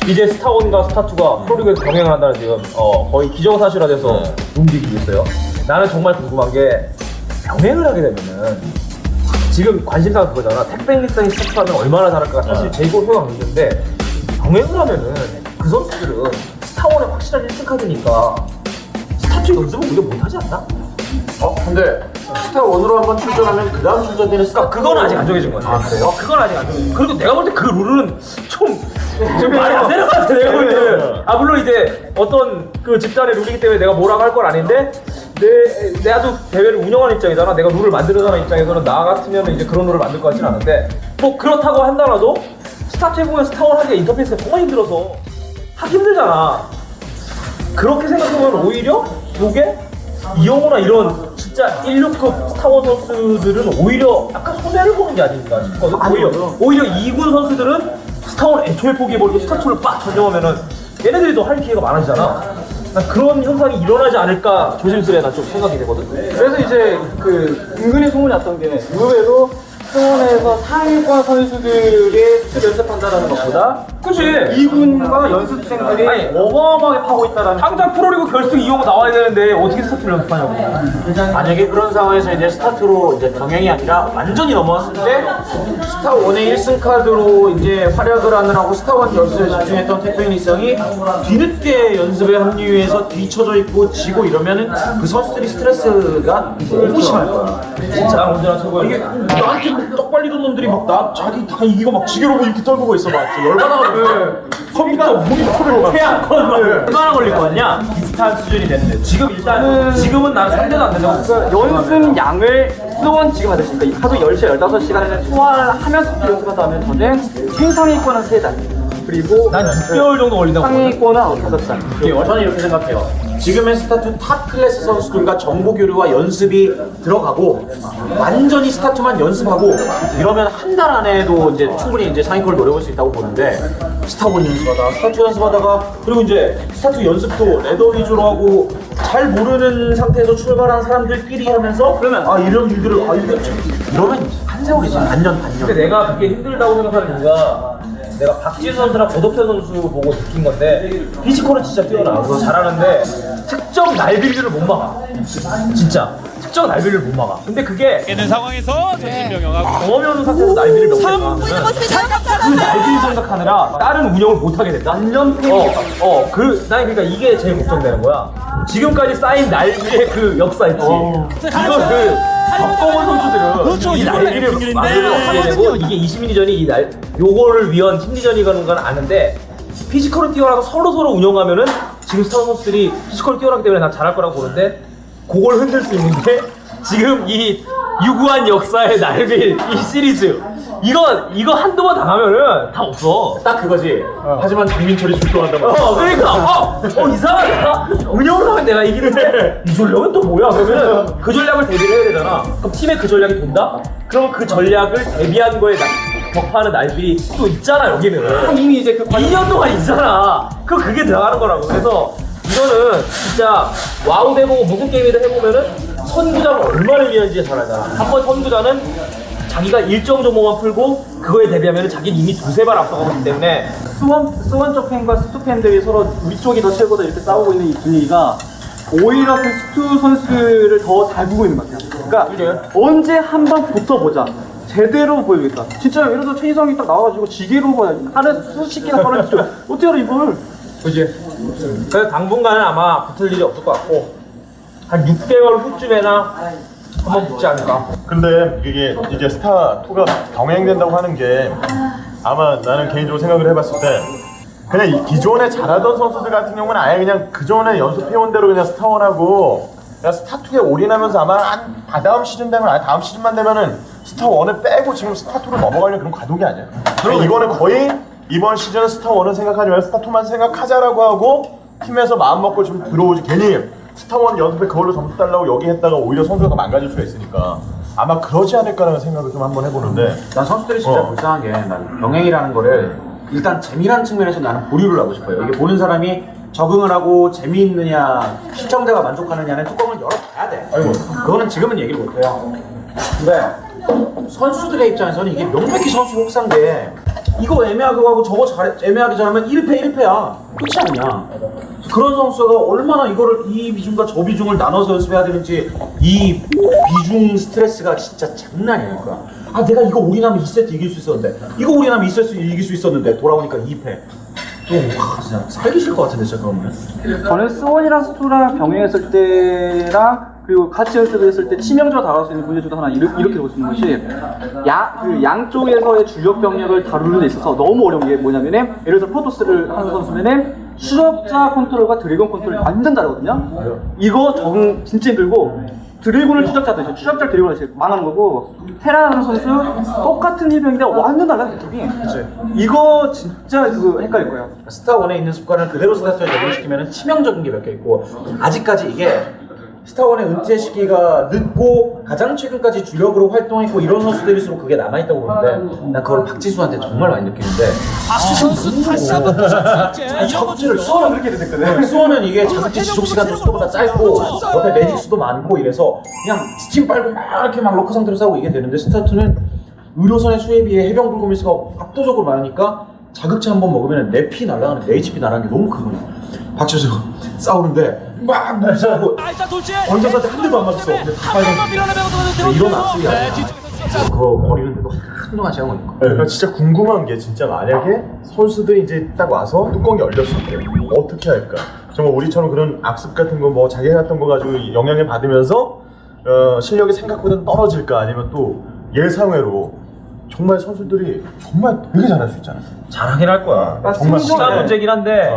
이제 스타1과 스타2가 프로리그에서 병행을 한다는 지금 거의 기정사실화돼서 움직이고 있어요. 나는 정말 궁금한 게 병행을 하게 되면은 지금 관심사가 그거잖아. 택배일리상이 스타트하면 얼마나 잘할까 사실 제이고 생각 있는데 병행을 하면은 그 선수들은 스타1에 확실한 1등 카드니까 스타2 연습은 우리가 못하지 않나? 근데 스타1으로 한번 출전하면 그 다음 출전되는 스타 그건 아직 안 정해진 것 같아. 아, 그래요? 그건 아직 안 정해진 것 같아. 그리고 내가 볼 때 그 룰은 좀 말이 안 되는 것 같아, 내가 볼 때는. 물론 이제 어떤 그 집단의 룰이기 때문에 내가 뭐라고 할 건 아닌데, 내가도 대회를 운영하는 입장이잖아. 내가 룰을 만들어가는 입장에서는 나 같으면 이제 그런 룰을 만들 것 같지는 않은데, 뭐 그렇다고 한다라도 스타2에 보면 스타1 하기가 인터페이스가 정말 힘들어서 하기 힘들잖아. 그렇게 생각하면 오히려 요게 이영호나 이런 진짜 16급 스타1 선수들은 오히려 약간 손해를 보는 게 아닌가 싶거든. 오히려 2군 선수들은 스타1 애초에 포기해버리고 스타2를 빡 전념하면은 얘네들이 더 할 기회가 많아지잖아. 난 그런 현상이 일어나지 않을까 조심스레 난 좀 생각이 되거든. 그래서 이제 그 은근히 소문이 났던 게 의외로 수원에서 상위권 선수들의 스킬 연습한다라는 것보다 그치? 2군과 연습생들이 아니, 어마어마하게 파고 있다라는. 당장 프로리그 결승 이영호 나와야 되는데 어떻게 스타트를 연습하냐고. 만약에 그런 상황에서 이제 스타2로 이제 병행이 아니라 완전히 넘어왔을 때 스타1의 1승 카드로 이제 활약을 하느라고 스타1 연습에 집중했던 택배일리상이 뒤늦게 연습에 합류해서 뒤쳐져 있고 지고 이러면은 그 선수들이 스트레스가 너무 심할 거야. 진짜 난 언제나 최고야. 이게 나한테 떡 빨리던 놈들이 막 자기 다 이기고 막 지게로 이렇게 떨구고 있어. 막 열받아가지고 컴퓨터 몸이 풀어 막 태양권 얼마나 걸릴 것 같냐? 비슷한 수준이 되는데 지금은 난 3대도 안 된다고. 연습 양을 수원 지금 받으시니까 하루 10시간, 15시간을 소화하면서 연습한다 하면 저는 최상위권은 3달, 그리고 난 6개월 정도 걸린다고. 상위권은 5달. 저는 이렇게 생각해요. 지금의 스타2 탑 클래스 선수들과 정보 교류와 연습이 들어가고 완전히 스타2만 연습하고 이러면 한 달 안에도 이제 충분히 이제 상위권을 노려볼 수 있다고 보는데 스타1 연습하다가 스타2 연습하다가 그리고 이제 스타2 연습도 레더 위주로 하고 잘 모르는 상태에서 출발한 사람들끼리 하면서 그러면 이런 일들을 이러면 한 세월이지 반년. 근데 내가 그게 힘들다고 생각하는 이유가 내가 박지수 선수랑 고덕현 선수 보고 느낀 건데 피지컬은 진짜 뛰어나. 그거 잘하는데 특정 날빌리를 못 막아. 진짜 특정 날빌리를 못 막아. 근데 그게 있는 상황에서 전진 병영하고 경험이 없는 상태에서 날빌리를 몇 번 막으면 모습이 잘 그 날빌리 생각하느라 다른 운영을 못 하게 된다. 완전 난 그러니까 이게 제일 걱정되는 거야. 지금까지 쌓인 날빌리의 그 역사 있지. 이거 박범원 선수들은 그렇죠. 이 이번에 날비를 중일인데 만들어야 되고 하거든요. 이게 20미리전이 요거를 위한 심리전이 가는 건 아는데 피지컬을 뛰어나서 서로 운영하면은 지금 스타 선수들이 피지컬이 뛰어나기 때문에 난 잘할 거라고 보는데 그걸 흔들 수 있는 게 지금 이 유구한 역사의 날빌 이 시리즈 이거 한두 번 당하면은 다 없어. 딱 그거지. 하지만 장민철이 출동한다 말. 그러니까 이상하다. 운영을 하면 내가 이기는데 이 전략은 또 뭐야? 그러면 그 전략을 대비를 해야 되잖아. 그럼 팀에 그 전략이 돈다? 그럼 그 전략을 대비한 거에 격파하는 날들이 또 있잖아 여기는. 이미 이제 그 2년 동안 있잖아. 그게 들어가는 거라고. 그래서 이거는 진짜 와우 해보고 무슨 게임이든 해보면은 선구자가 얼마를 위한지 잘 알잖아. 한 번 선구자는 자기가 일정 정도만 풀고 그거에 대비하면 자기는 이미 두세 발 앞서가고 있기 때문에 수원 쪽 팬과 스투 팬들이 서로 우리 쪽이 더 최고다 이렇게 싸우고 있는 이 분위기가 오히려 그 스투 선수를 더 잘 보고 있는 것 같아요. 그러니까 언제 한번 붙어보자. 제대로 보여주겠다. 진짜 예를 들어 최희성이 딱 나와가지고 지게로 하는 수십 개나 꺼내주죠. 어떻게 알아 이걸? 그지? 그래서 당분간은 아마 붙을 일이 없을 것 같고 한 6개월 후쯤에나 한번 붙지 않을까. 근데 이게 이제 스타2가 병행된다고 하는 게 아마 나는 개인적으로 생각을 해봤을 때 그냥 이 기존에 잘하던 선수들 같은 경우는 아예 그냥 그전에 연습해온 대로 그냥 스타1하고 그냥 스타2에 올인하면서 아마 다음 시즌 되면 다음 시즌만 되면은 스타1을 빼고 지금 스타2로 넘어가려는 그런 과도기 아니야. 그러니까 이거는 거의 이번 시즌 스타1은 생각하지 말고 스타2만 생각하자라고 하고 팀에서 마음 먹고 좀 들어오지. 괜히 스타1 연습에 그걸로 점수 달라고 여기 했다가 오히려 선수가 더 망가질 수가 있으니까 아마 그러지 않을까라는 생각을 좀 한번 해보는데 난 선수들이 진짜 불쌍한 게 난 병행이라는 거를 일단 재미라는 측면에서 나는 보류를 하고 싶어요. 이게 보는 사람이 적응을 하고 재미있느냐 시청자가 만족하느냐는 뚜껑을 열어봐야 돼. 그거는 지금은 얘기를 못해요. 근데 선수들의 입장에서는 이게 명백히 선수 혹사인데 이거 애매하게 하고 저거 애매하게 잘하면 1패 1패야. 끝이 아니야. 그런 선수가 얼마나 이거를 이 비중과 저 비중을 나눠서 연습해야 되는지 이 비중 스트레스가 진짜 장난이 아닐 거야. 아 내가 이거 올인하면 2세트 이길 수 있었는데 이거 올인하면 2세트 이길 수 있었는데 돌아오니까 2패. 또 진짜 살기 싫을 것 같은데 진짜 그러면. 저는 스원이랑 스투랑 병행했을 때랑 그리고 같이 연습을 했을 때 치명적으로 다가갈 수 있는 문제 중에 하나 이렇게 보고 있는 것이 그 양쪽에서의 주력 병력을 다루는 데 있어서 너무 어려운 게 뭐냐면은 예를 들어서 프로토스를 하는 선수면은 추적자 컨트롤과 드래곤 컨트롤이 완전 다르거든요. 이거 적응 진짜 힘들고 드래곤을 추적자도 추적자 드래곤을 제일 망하는 거고 테라하는 선수 똑같은 해병인데 완전 달라 느낌이. 이거 진짜 그거 헷갈릴 거예요. 스타1에 있는 습관을 그대로 스타2에 적용시키면 치명적인 게 몇 개 있고 아직까지 이게 스타1의 은퇴 시기가 늦고 가장 최근까지 주력으로 활동했고 이런 선수들일수록 그게 남아있다고 보는데 난 그걸 박지수한테 정말 많이 느끼는데 선수 다시 한번 척지를 수원은 그렇게 됐거든. 수원은 이게 자석지 지속 시간도 수도보다 짧고 옆에 매직 수도 많고 이래서 그냥 스팀 빨고 막 이렇게 막 로커 상태로 싸우고 이게 되는데 스타2는 의료선의 수에 비해 해병 불금 일수가 압도적으로 많으니까 자극제 한 번 먹으면 내 피 날아가는 내 HP 날아가는 게 너무 크거든요. 박지수 싸우는데 막 무시하고 일단 돌진. 원자한테 한 대도 안 맞았어. 근데 다 빨간 이런 악수야. 그거 버리는데도 한동안 제가 먹으니까. 그러니까 진짜 궁금한 게 진짜 만약에 선수들이 이제 딱 와서 뚜껑이 열렸을 때 어떻게 할까? 정말 우리처럼 그런 악습 같은 거 뭐 자기 해왔던 거 가지고 영향을 받으면서 실력이 생각보다 떨어질까? 아니면 또 예상외로 정말 선수들이 정말 되게 잘할 수 있잖아. 잘하긴 할 거야. 정말 시간 잘해. 문제긴 한데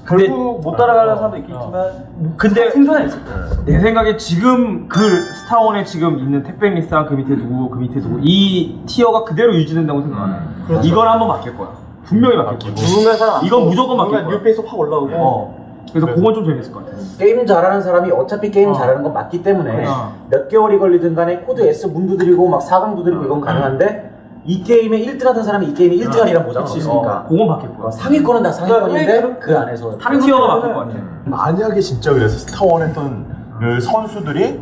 근데 결국 못 따라가는 사람도 있겠지만 근데 생존은 있을 거예요. 내 생각에 지금 그 스타1에 지금 있는 택배미스랑 그 밑에 누구 그 밑에 누구 이 티어가 그대로 유지된다고 생각하네. 이건 한번 바뀔 거야. 분명히 바뀔 거고. 누군가 사람 이건 무조건 바뀔 거야. 뉴페이스 확 올라오고. 그래서 그건 좀 재밌을 것 같아. 게임 잘하는 사람이 어차피 게임 잘하는 건 맞기 때문에 몇 개월이 걸리든 간에 코드 S 문 두드리고 막 4강 두드리고 이건 가능한데 이 게임에 1등 하던 사람이 이 게임에 1등 하리란 보장이 있으니까 그건 바뀔 거야. 상위권은 다 상위권인데 그 안에서 한 티어가 바뀔 것 같아. 만약에 진짜 그래서 스타원 했던 그 선수들이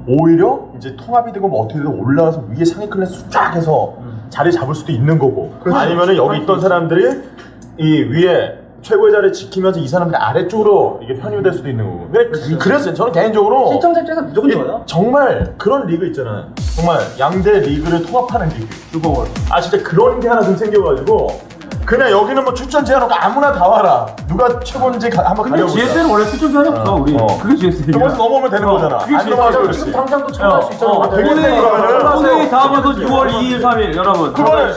오히려 이제 통합이 되고 뭐 어떻게 되든 올라와서 위에 상위 클래스 쫙 해서 자리 잡을 수도 있는 거고 아니면은 여기 있던 사람들이 이 위에 최고의 자리를 지키면서 이 사람들이 아래쪽으로 이게 편입될 수도 있는 거고 그래서 저는 개인적으로 시청자 입장에서 무조건 좋아요. 정말 그런 리그 있잖아요. 정말 양대 리그를 통합하는 리그. 슈퍼볼. 아 진짜 그런 게 하나 좀 생겨가지고 그냥 여기는 뭐 추천 제한하고 아무나 다 와라. 누가 최고인지 한번 근데 가려보자. GS는 원래 추천 제한이 없어 우리. 그게 GS야. 거기서 넘어오면 되는 거잖아. 그게 안 넘어가서 GS. 그렇지. 지금 당장도 참가할 수 있잖아. 되게 그러면은 오늘 다음은 6월 2일 3일 여러분. 그거는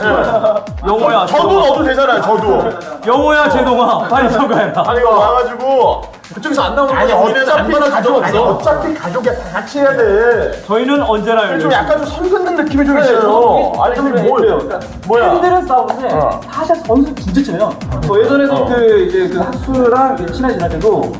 영호야. 저도 넣어도 되잖아요. 저도. 영호야 제동아 빨리 참가해라. 아니 이거 와가지고 그쪽에서 안 나오는 아니 거는 어차피 가족 아니 어차피 가족이 다 같이 해야 돼. 저희는 언제나 열려. 좀 약간 좀 선긋는 느낌이 좀 있어요. 아니 근데 뭐야? 팬들은 싸우는데 사실 선수 진짜 친해요. 저 예전에도 그 이제 그 학수랑 친하게 지낼 때도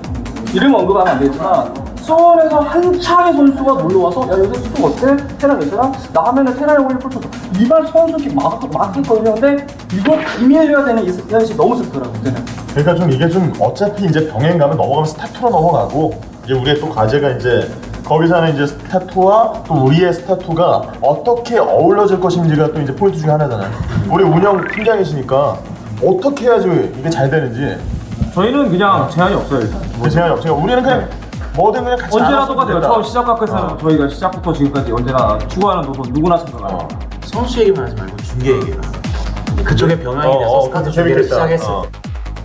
이름 언급하면 안 되지만 수원에서 한창의 선수가 놀러 와서 야 요새 수동 어때? 테라 괜찮아? 나 하면은 테라에 올릴 폴트 이말 선수కి 막혔거든요. 근데 이거 비밀해야 되는 이 현실이 너무 슬프더라고 그때는. 그러니까 좀 이게 좀 어차피 이제 병행 가면 넘어가면 스타2로 넘어가고 이제 우리의 또 과제가 이제 거기서는 이제 스타2와 또 우리의 스타2가 어떻게 어우러질 것인지가 또 이제 포인트 중에 하나잖아요. 우리 운영 팀장이시니까 어떻게 해야지 이게 잘 되는지 저희는 그냥 제한이 없어요. 일단. 그 제한이 없으니까 우리는 그냥 뭐든 그냥 같이 언제나 알아서 똑같아요. 됩니다. 처음 시작학교 때는 저희가 시작부터 지금까지 언제나 추구하는 노선 누구나 참가해요. 선수 얘기만 하지 말고 중계 얘기해라. 그쪽에 병행이 돼서 스타트 재밌겠다. 중계를 시작했을 때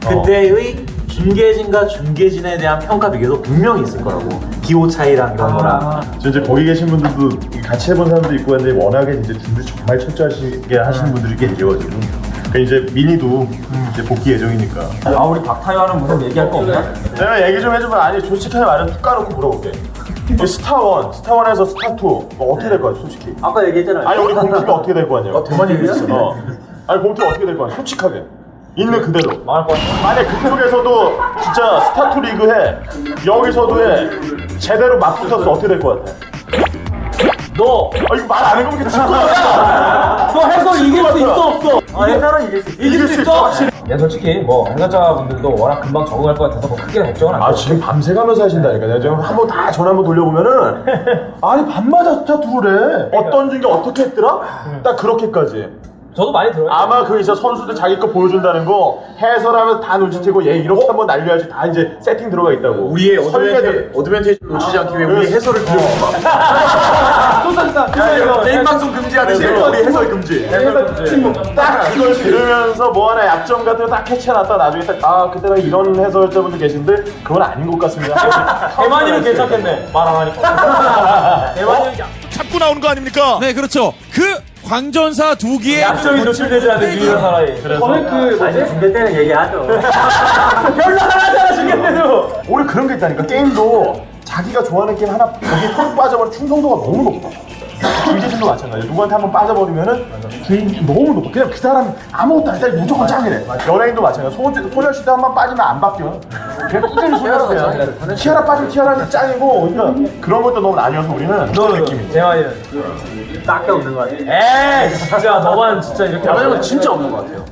그때의 중계진과 중계진에 대한 평가 비교도 분명히 있을 거라고. 기호 차이랑 이런 거랑. 저 이제 거기 계신 분들도 같이 해본 사람도 있고 했는데 워낙에 이제 준비 정말 철저하게 하시는 분들이 계셔가지고 그 이제 미니도 이제 복귀 예정이니까 아 우리 박타이와는 무슨 얘기할 거 없나? 내가 얘기 좀 해주면 아니 솔직하게 말하면 툭 까놓고 물어볼게. 이 스타원에서 스타2 뭐 어떻게 될 거야 솔직히? 아까 얘기했잖아요. 아니 우리 공팀이 어떻게 될 거 아니야? 대만 얘기했어. 아니 공팀 어떻게 될 거야 솔직하게 있는 그대로 망할 거 같아. 만약 그쪽에서도 진짜 스타2 리그 해 여기서도 해 제대로 맞붙었어 어떻게 될 거 같아? 너! 아 이거 말 안 해보면 이게 진짜 거야. 너 해서 이길 수 있어 없어? 해설은 이길 수 있어. 이길 수 있어? 야 솔직히 뭐 해설자분들도 워낙 금방 적응할 것 같아서 뭐 크게 걱정은 안 해. 아 지금 밤새 가면서 하신다니까. 내가 지금 한번 다 전화 한번 돌려보면은 아니 밤마다 스타2를 해. 어떤 중계 어떻게 했더라? 딱 그렇게까지. 저도 많이 들어요. 아마 그 이제 선수들 자기 거 보여준다는 거 해설하면서 다 눈치채고 얘 이렇게 한번 날려야지 다 이제 세팅 들어가 있다고. 우리의 설계들. 어드밴티지를 놓치지 않기 위해 우리 해설을 들고 게임 방송 금지하듯이 우리 해설 금지. 딱 그걸 들으면서 뭐 하나 약점 같은 거 딱 캐치해놨다 나중에 딱 아 그때가 이런 해설자분들 계신데 그건 아닌 것 같습니다. 대만이는 괜찮겠네. 말 안 하니까. 대만이는 잡고 나오는 거 아닙니까? 네, 그렇죠. 그 광전사 두 개의 약점이 노출되지 않는 유일한 사람이. 저는 그 뭐지? 중계 때는 얘기하죠. 별로 안 하잖아, 중계때도. 오히려 그런 게 있다니까. 게임도 자기가 좋아하는 게임 하나 거기에 턱 빠져버리면 충성도가 너무 높아. 중계진도 마찬가지야. 누구한테 한번 빠져버리면은 너무 높아. 그냥 그 사람 아무것도 안 해. 무조건 짱이래. 연예인도 마찬가지야. 소녀시대 한번 빠지면 안 바뀌어. 그냥 꾸준히 소녀시대야. 티아라 빠지면 티아라는 짱이고. 그러니까 그런 것도 너무 나뉘어서 우리는 느낌이. 대만이는. 딱히 없는 것 같아요. 에이, 진짜 너만 진짜 이렇게. 대만은 진짜 없는 것 같아요.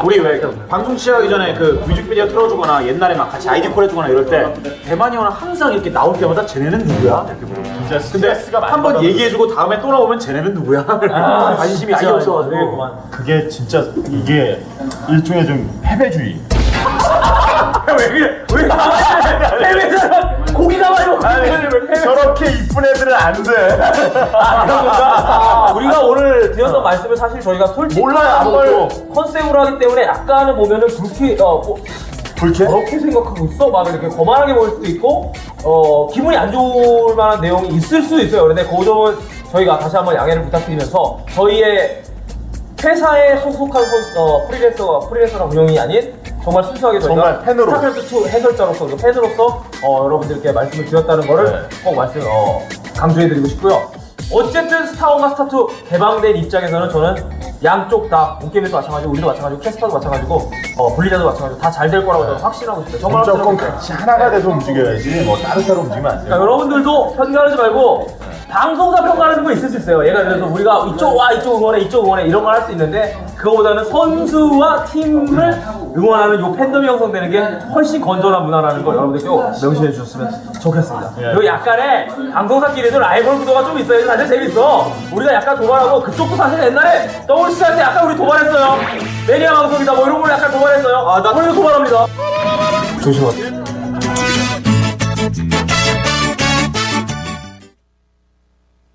우리 왜 방송 시작하기 전에 그 뮤직비디오 틀어주거나 옛날에 막 같이 아이디 콜 해주거나 이럴 때 대만이 형은 항상 이렇게 나올 때마다 쟤네는 누구야? 이렇게 물어요. 진짜 스트레스가 많이 한번 받아서 얘기해주고 다음에 또 나오면 쟤네는 누구야? 관심이 아예 없어가지고. 그게 진짜 이게 일종의 좀 패배주의. 왜 그래? 왜 해외잖아. 고기가 말고 저렇게 이쁜 애들은 안 돼. 그런 건가? 우리가 오늘 드렸던 말씀을 사실 저희가 솔직히 몰라요, 아무것도. 컨셉으로 하기 때문에 약간은 보면은 불쾌 불쾌? 저렇게 생각하고 있어? 막 이렇게 거만하게 보일 수도 있고 기분이 안 좋을 만한 내용이 있을 수도 있어요. 그런데 그 점은 저희가 다시 한번 양해를 부탁드리면서 저희의 회사에 속속한 프리랜서랑 운영이 아닌 정말 순수하게 저희가 정말 팬으로. 스타크래프트2 해설자로서 팬으로서 여러분들께 말씀을 드렸다는 거를 꼭 강조해드리고 싶고요. 어쨌든 스타원과 스타2 개방된 입장에서는 저는 양쪽 다 문게임도 마찬가지고 우리도 마찬가지고 캐스터도 마찬가지고 블리자도 마찬가지고 다 잘 될 거라고 저는 확신하고 있어요. 정말 무조건 확신하고 있어요. 같이 하나가 돼서 움직여야지 뭐 따로따로 움직이면 안 그러니까 돼요. 여러분들도 편가르지 말고 방송사 평가하는 거 있을 수 있어요. 예를 들어서 우리가 이쪽 응원해 이쪽 응원해 이런 걸 할 수 있는데 그거보다는 선수와 팀을 응원하는 요 팬덤이 형성되는 게 훨씬 건전한 문화라는 걸 여러분들께 꼭 명심해 주셨으면 좋겠습니다. 그리고 약간의 방송사끼리도 라이벌 구도가 좀 있어야 사실 재밌어. 우리가 약간 도발하고 그쪽도 사실 옛날에 WC 할 때 약간 우리 도발했어요. 매니아 방송이다 뭐 이런 걸로 약간 도발했어요. 우리도 도발합니다. 조심하세요.